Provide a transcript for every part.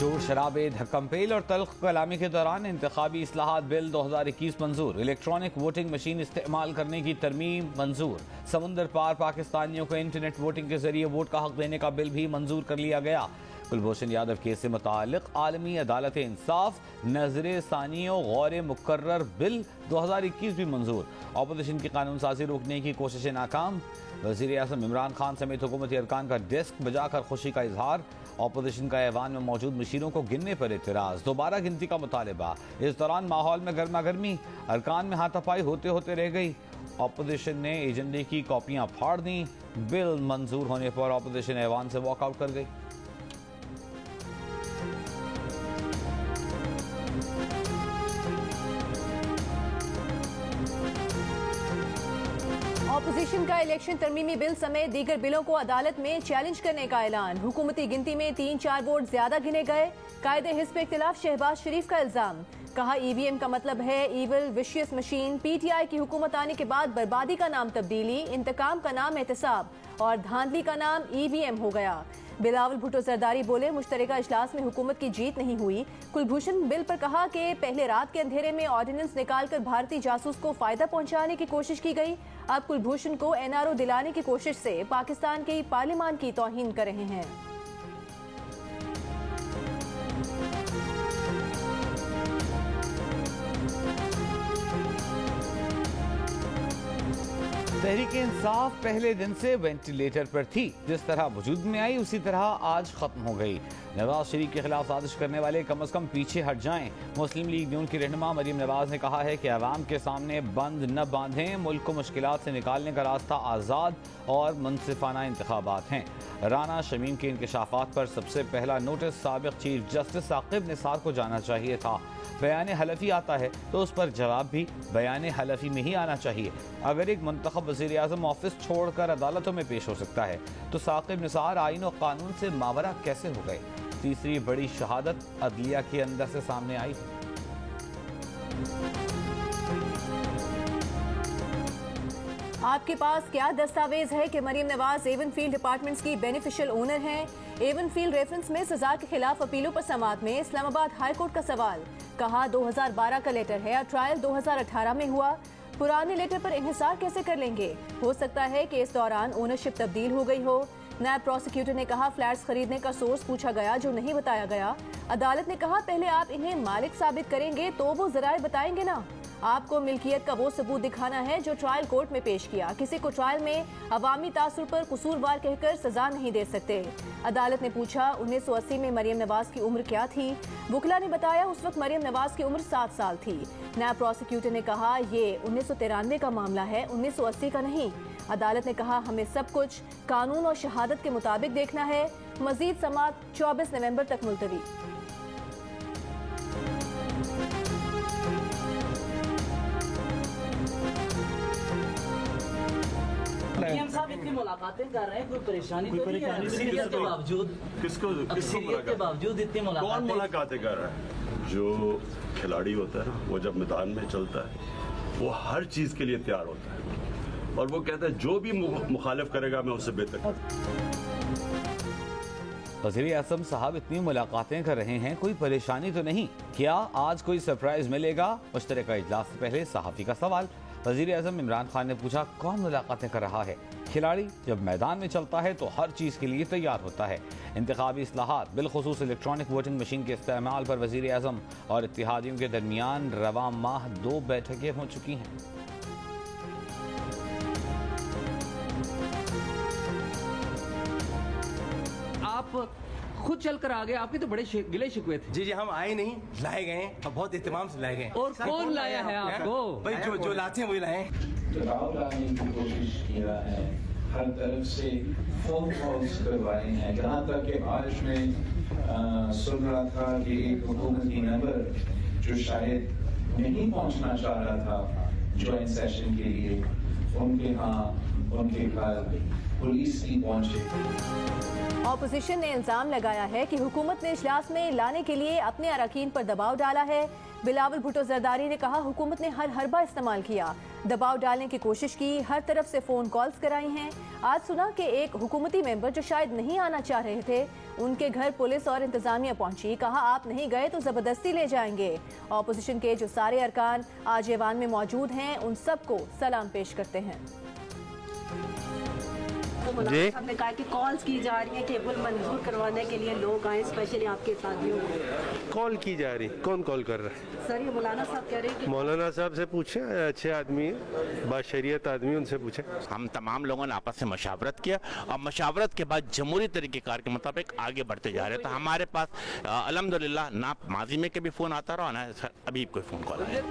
शोर शराबे, धक्कमपेल और तल्ख कलामी के दौरान इंतखाबी इस्लाहात बिल 2021 मंजूर। इलेक्ट्रॉनिक वोटिंग मशीन इस्तेमाल करने की तरमीम मंजूर। समुंदर पार पाकिस्तानियों को इंटरनेट वोटिंग के जरिए वोट का हक देने का बिल भी मंजूर कर लिया गया। कुलभूषण यादव केस से मुताल्लिक आलमी अदालत इंसाफ नजर सानी गौर मुकर्रर बिल 2021 भी मंजूर। अपोजिशन की कानून साजी रोकने की कोशिशें नाकाम। वज़ीर आज़म इमरान खान समेत हुकूमती अरकान का डेस्क बजाकर खुशी का इजहार। अपोजिशन का ऐवान में मौजूद मशीनों को गिनने पर एतराज। दोबारा गिनती का मुतालबा। इस दौरान माहौल में गर्मा गर्मी, अरकान में हाथापाई होते होते रह गई। अपोजिशन ने एजेंडे की कॉपियां फाड़ दी। बिल मंजूर होने पर अपोजिशन ऐवान से वॉकआउट कर गई। अपोजिशन का इलेक्शन तरमीमी बिल समेत दीगर बिलों को अदालत में चैलेंज करने का ऐलान। हुकूमती गिनती में 3-4 वोट ज्यादा गिने गए। कायदे हिस्ब के खिलाफ शहबाज शरीफ का इल्जाम। कहा ईवीएम का मतलब है ईविल विशियस मशीन। पीटीआई की हुकूमत आने के बाद बर्बादी का नाम तब्दीली, इंतकाम का नाम एहतसाब और धांधली का नाम ईवीएम हो गया। बिलावल भुट्टो जरदारी बोले, मुश्तरका इजलास में हुकूमत की जीत नहीं हुई। कुलभूषण बिल पर कहा कि पहले रात के अंधेरे में ऑर्डिनेंस निकालकर भारतीय जासूस को फायदा पहुंचाने की कोशिश की गई। अब कुलभूषण को एनआरओ दिलाने की कोशिश से पाकिस्तान की पार्लियामान की तौहीन कर रहे हैं। तहरीक इंसाफ पहले दिन से वेंटिलेटर पर थी। जिस तरह वजूद में आई उसी तरह आज खत्म हो गई। नवाज शरीफ के खिलाफ साजिश करने वाले कम अज कम पीछे हट जाएं। मुस्लिम लीग नून की रहनुमा मरीम नवाज ने कहा है कि अवाम के सामने बंद न बांधें। मुल्क को मुश्किलात से निकालने का रास्ता आज़ाद और मुनसिफाना इंतखाबात हैं। राना शमीम के इंकशाफात पर सबसे पहला नोटिस साबिक चीफ जस्टिस साकिब निसार को जाना चाहिए था। बयान हलफी आता है तो उस पर जवाब भी बयान हलफी में ही आना चाहिए। अगर एक मुंतखब वज़ीर आज़म ऑफिस छोड़कर अदालतों में पेश हो सकता है तो साकिब निसार आईन और कानून से मावरा कैसे हो गए? तीसरी बड़ी शहादत अदलिया के अंदर से सामने आई है। आपके पास क्या दस्तावेज है कि Maryam Nawaz Avenfield apartments की बेनिफिशियल ओनर हैं? एवन फील्ड रेफरेंस में सजा के खिलाफ अपीलों पर समाअत में इस्लामाबाद हाई कोर्ट का सवाल। कहा 2012 का लेटर है और ट्रायल 2018 में हुआ। पुराने लेटर पर इन्हिसार कैसे कर लेंगे? हो सकता है कि इस दौरान ओनरशिप तब्दील हो गई हो। नायब प्रोसिक्यूटर ने कहा फ्लैट्स खरीदने का सोर्स पूछा गया जो नहीं बताया गया। अदालत ने कहा पहले आप इन्हें मालिक साबित करेंगे तो वो जराए बताएंगे ना। आपको मिल्कियत का वो सबूत दिखाना है जो ट्रायल कोर्ट में पेश किया। किसी को ट्रायल में अवामी तासुर पर कसूरवार कहकर सजा नहीं दे सकते। अदालत ने पूछा 1980 में मरीम नवाज की उम्र क्या थी? वुकला ने बताया उस वक्त मरीम नवाज की उम्र 7 साल थी। नायब प्रोसिक्यूटर ने कहा ये 1993 का मामला है, 1980 का नहीं। अदालत ने कहा हमें सब कुछ कानून और शहादत के मुताबिक देखना है। मजीद समाअत 24 नवंबर तक मुलतवी। साहब इतनी मुलाकातें कर रहे हैं, कोई परेशानी तो नहीं है? अक्सरियत के बावजूद अक्सरियत के बावजूद इतनी मुलाकातें कर रहा है? जो खिलाड़ी होता है ना, वो जब मैदान में चलता है वो हर चीज के लिए तैयार होता है और वो कहता है जो भी मुखालिफ करेगा मैं उससे बेहतर। वज़ीर आज़म साहब इतनी मुलाकातें कर रहे हैं, कोई परेशानी तो नहीं? क्या आज कोई सरप्राइज मिलेगा? मुश्तरका इजलास से पहले सहाफ़ी का सवाल। वज़ीर आज़म इमरान खान ने पूछा कौन मुलाकातें कर रहा है? खिलाड़ी जब मैदान में चलता है तो हर चीज़ के लिए तैयार होता है। इंतखाबी इस्लाहात बिलखुसूस इलेक्ट्रॉनिक वोटिंग मशीन के इस्तेमाल पर वज़ीर आज़म और इत्तेहादियों के दरमियान रवां माह 2 बैठकें हो चुकी हैं। आप खुद चलकर आ गए, आपके तो बड़े गिले शिकवे थे। जी हम आए नहीं, लाए गए और बहुत एहतमाम से लाए गए। और कौन लाया है आपको? भाई जो लाते हैं वही लाए। दबाव डालने की कोशिश किया है, हर तरफ से फोन कॉल्स करवाए हैं। जहाँ तक कि आज में सुन रहा था कि एक हुकूमती मेंबर जो शायद नहीं पहुँचना चाह रहा था ज्वाइंट सेशन के लिए, उनके घर पुलिस भी पहुंचे। ऑपोजिशन ने इल्जाम लगाया है कि हुकूमत ने इजलास में लाने के लिए अपने अरकान पर दबाव डाला है। बिलावल भुट्टो जरदारी ने कहा हुकूमत ने हर हरबा इस्तेमाल किया, दबाव डालने की कोशिश की, हर तरफ से फोन कॉल्स कराई हैं। आज सुना कि एक हुकूमती मेंबर जो शायद नहीं आना चाह रहे थे, उनके घर पुलिस और इंतजामिया पहुंची, कहा आप नहीं गए तो जबरदस्ती ले जाएंगे। ऑपोजिशन के जो सारे अरकान आज ऐवान में मौजूद हैं, उन सबको सलाम पेश करते हैं। मौलाना साहब ने कहा कि कॉल्स की जा रही है केबल मंजूर करवाने के लिए लोग आए, स्पेशली आपके साथियों को कॉल की जा रही। कौन कॉल कर रहा है? सर ये मौलाना साहब कह रहे हैं कि मौलाना साहब से पूछें, अच्छे आदमी है, बाशरियत आदमी, उनसे पूछें। हम तमाम लोगों ने आपस में मशावरत किया और मशावरत के बाद जमहूरी तरीक़ेकार के मुताबिक आगे बढ़ते जा रहे थे। हमारे पास अल्हम्दुलिल्लाह ना माजी में कभी फ़ोन आता रहा ना अभी कोई फ़ोन कॉल आया।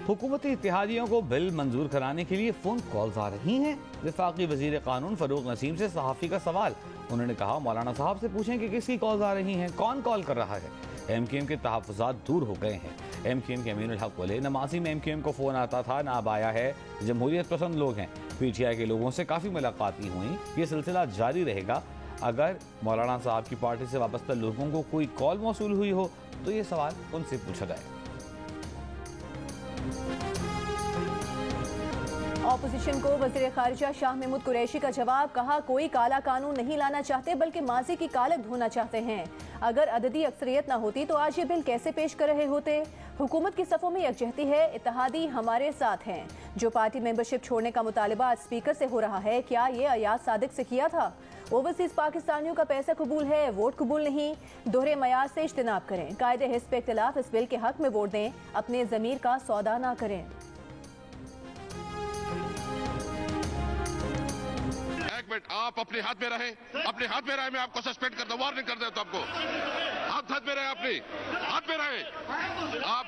हुकूमती इत्तेहादियों को बिल मंजूर कराने के लिए फोन कॉल्स आ रही हैं। वफाकी वजीर कानून फरूक नसीम से सहाफ़ी का सवाल। उन्होंने कहा मौलाना साहब से पूछें कि किसकी कॉल्स आ रही हैं, कौन कॉल कर रहा है। MQM के तहफ़्फ़ुज़ात दूर हो गए हैं। MQM के अमीनुल हक बोले नमाजी में MQM को फ़ोन आता था, ना अब आया है। जमहूरियत पसंद लोग हैं। PTI के लोगों से काफ़ी मुलाकातें हुई, ये सिलसिला जारी रहेगा। अगर मौलाना साहब की पार्टी से वाबस्ता लोगों को कोई कॉल मौसूल हुई हो तो ये सवाल उनसे पूछा जाए। ऑपोजिशन को वज़ीर ख़ारिजा शाह महमूद कुरैशी का जवाब, कहा कोई काला कानून नहीं लाना चाहते बल्कि माजी की कालक धोना चाहते हैं। अगर अददी अक्सरियत ना होती तो आज ये बिल कैसे पेश कर रहे होते। हुकूमत की सफ़ों में यकजहती है, इत्तेहादी हमारे साथ हैं। जो पार्टी मेंबरशिप छोड़ने का मुतालिबा आज स्पीकर से हो रहा है, क्या ये अयाज सादिक से किया था? ओवरसीज पाकिस्तानियों का पैसा कबूल है, वोट कबूल नहीं। दोहरे मयार से इज्तिनाब करें। कायदे हिस्ब पे इख्तिलाफ इस बिल के हक में वोट दें, अपने ज़मीर का सौदा ना करें। आप अपने हाथ में रहे, अपने हाथ में रहे, मैं आपको सस्पेंड कर दूं, वार्निंग कर देता हूं आपको। आप हाथ में रहे, अपने हाथ में रहे, आप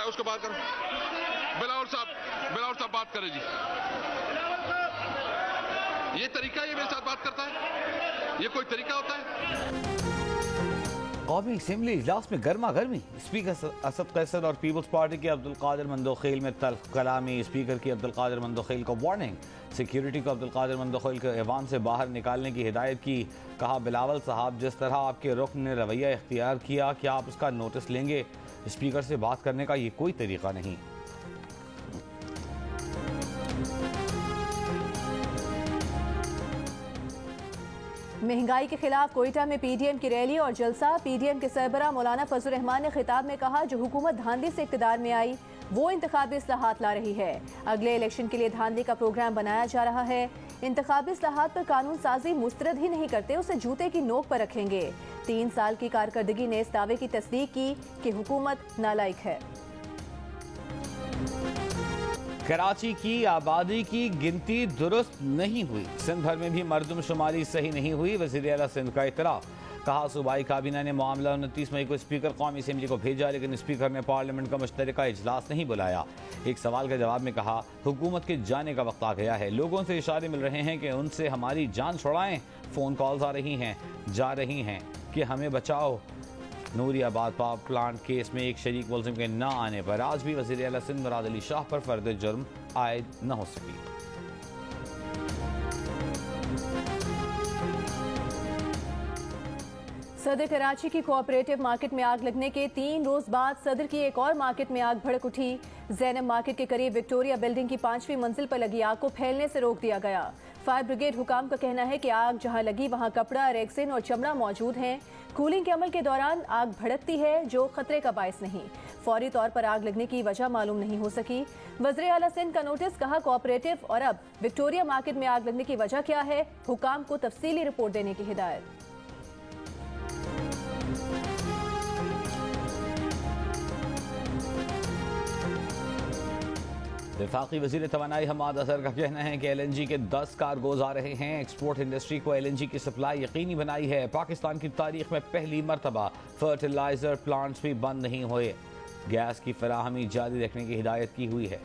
उसको बात करो। बिलावल साहब बात करें जी। ये तरीका, ये मेरे साथ बात करता है, ये कोई तरीका होता है? कौमी असम्बली इजलास में गर्मा गर्मी। स्पीकर असद कैसर और पीपल्स पार्टी के अब्दुल कादिर मंदोखेल में तल्ख कलामी। स्पीकर की अब्दुल कादिर मंदोखेल को वार्निंग। सिक्योरिटी को अब्दुल कादिर मंदोखेल को ऐवान से बाहर निकालने की हिदायत की। कहा बिलावल साहब जिस तरह आपके रुकन ने रवैया इख्तियार किया, क्या आप उसका नोटिस लेंगे? स्पीकर से बात करने का ये कोई तरीका नहीं। महंगाई के खिलाफ कोयटा में PDM की रैली और जलसा। PDM के सरबराह मौलाना फजल रहमान ने खिताब में कहा जो हुकूमत धांधली से इक़्तिदार में आई वो इंतखाबी इस्लाहात ला रही है। अगले इलेक्शन के लिए धांधली का प्रोग्राम बनाया जा रहा है। इंतखाबी इस्लाहात पर कानून साजी मुस्तरद ही नहीं करते, उसे जूते की नोक पर रखेंगे। 3 साल की कारकर्दगी ने इस दावे की तस्दीक की कि हुकूमत नालायक है। कराची की आबादी की गिनती दुरुस्त नहीं हुई। सिंध भर में भी मरदमशुमारी सही नहीं हुई। वज़ीर आला सिंध का इतराफ़। कहा सूबाई काबीना ने मामला 29 मई को स्पीकर कौमी असम्बली को भेजा, लेकिन स्पीकर ने पार्लियामेंट का मुश्तरका इजलास नहीं बुलाया। एक सवाल के जवाब में कहा हुकूमत के जाने का वक्त आ गया है। लोगों से इशारे मिल रहे हैं कि उनसे हमारी जान छुड़ाएं। फ़ोन कॉल्स आ रही हैं, जा रही हैं कि हमें बचाओ। नूरियाबाद पावर प्लांट केस में एक शरीक मुलजिम के न आने पर आज भी वज़ीर आला सिंध मुराद अली शाह पर फर्द जुर्म आयद न हो सकी। सदर कराची की कोऑपरेटिव मार्केट में आग लगने के 3 रोज बाद सदर की एक और मार्केट में आग भड़क उठी। ज़ैनब मार्केट के करीब विक्टोरिया बिल्डिंग की 5वीं मंजिल पर लगी आग को फैलने से रोक दिया गया। फायर ब्रिगेड हुकाम का कहना है कि आग जहां लगी वहां कपड़ा, रेक्सिन और चमड़ा मौजूद हैं। कूलिंग के अमल के दौरान आग भड़कती है जो खतरे का बायस नहीं। फौरी तौर पर आग लगने की वजह मालूम नहीं हो सकी। वज़ीर आला सिंध का नोटिस। कहा कोऑपरेटिव और अब विक्टोरिया मार्केट में आग लगने की वजह क्या है, हुकाम को तफसीली रिपोर्ट देने की हिदायत। वफाकी वज़ीर तवानाई हमाद अजहर का कहना है कि LNG के 10 कार्गोज आ रहे हैं। एक्सपोर्ट इंडस्ट्री को LNG की सप्लाई यकीनी बनाई है। पाकिस्तान की तारीख में पहली मरतबा फर्टिलाइजर प्लांट्स भी बंद नहीं हुए। गैस की फराहमी जारी रखने की हिदायत की हुई है।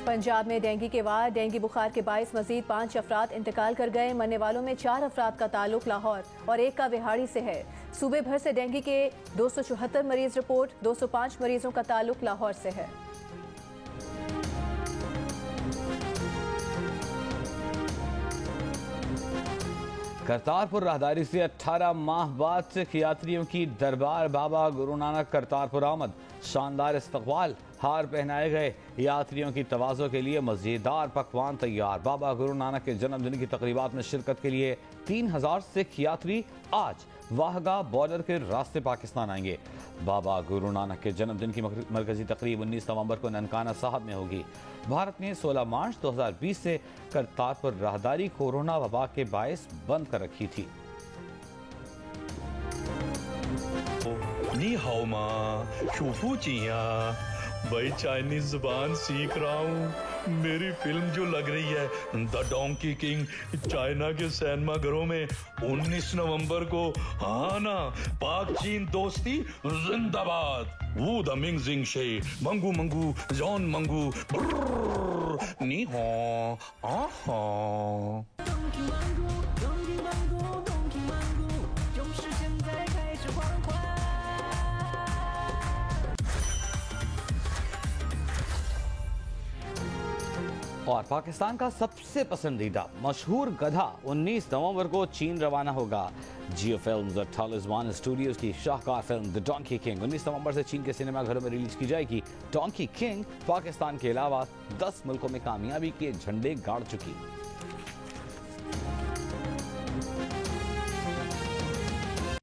पंजाब में डेंगू के बाद डेंगू बुखार के बायस मजीद 5 अफराद इंतकाल कर गए। मरने वालों में 4 अफराद का ताल्लुक लाहौर और 1 का विहाड़ी से है। सूबे भर से डेंगू के 274 मरीज रिपोर्ट। 205 मरीजों का ताल्लुक लाहौर से है। करतारपुर राहदारी से 18 माह बाद सिख यात्रियों की दरबार बाबा गुरु नानक करतारपुर आमद। शानदार इस्तकबाल, हार पहनाए गए यात्रियों की तवाज़ो के लिए मज़ेदार पकवान तैयार। बाबा गुरु नानक के जन्मदिन की तकरीबात में शिरकत के लिए 3000 सिख यात्री आज वाहगा बॉर्डर के रास्ते पाकिस्तान आएंगे। बाबा गुरु नानक के जन्मदिन की मरकजी तकरीब 19 नवंबर को ननकाना साहब में होगी। भारत ने 16 मार्च 2020 से करतारपुर राहदारी कोरोना वबा के बायस बंद कर रखी थी। नी हाओ माँ, शूफू चिया, भाई चाइनीज जुबान सीख रहा हूँ। मेरी फिल्म जो लग रही है द डोंकी किंग चाइना के सिनेमा घरों में 19 नवंबर को, हाँ ना, पाक चीन दोस्ती जिंदाबाद। वू द मिंग जिंग शे, मंगू मंगू, जॉन मंगू, नी हो, आहा। और पाकिस्तान का सबसे पसंदीदा मशहूर गधा 19 नवंबर को चीन रवाना होगा। जियो फिल्म्स और टालिस्मान स्टूडियोज की शाहकार फिल्म द डोंकी किंग 19 नवंबर से चीन के सिनेमाघरों में रिलीज की जाएगी। डोंकी किंग पाकिस्तान के अलावा 10 मुल्कों में कामयाबी के झंडे गाड़ चुकी।